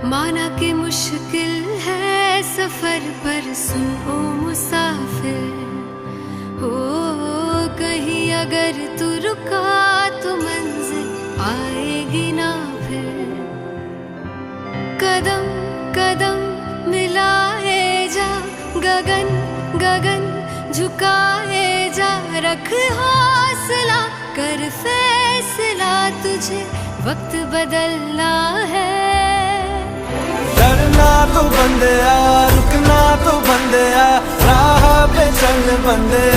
माना कि मुश्किल है सफर पर सुन ओ मुसाफिर, हो कहीं अगर तू रुका तो मंजिल आएगी ना फिर। कदम कदम मिलाए जा, गगन गगन झुकाए जा, रख हौसला कर फैसला, तुझे वक्त बदलना है। डरना तो बंदया, रुकना तो बंदया, राह पे चल बंदया।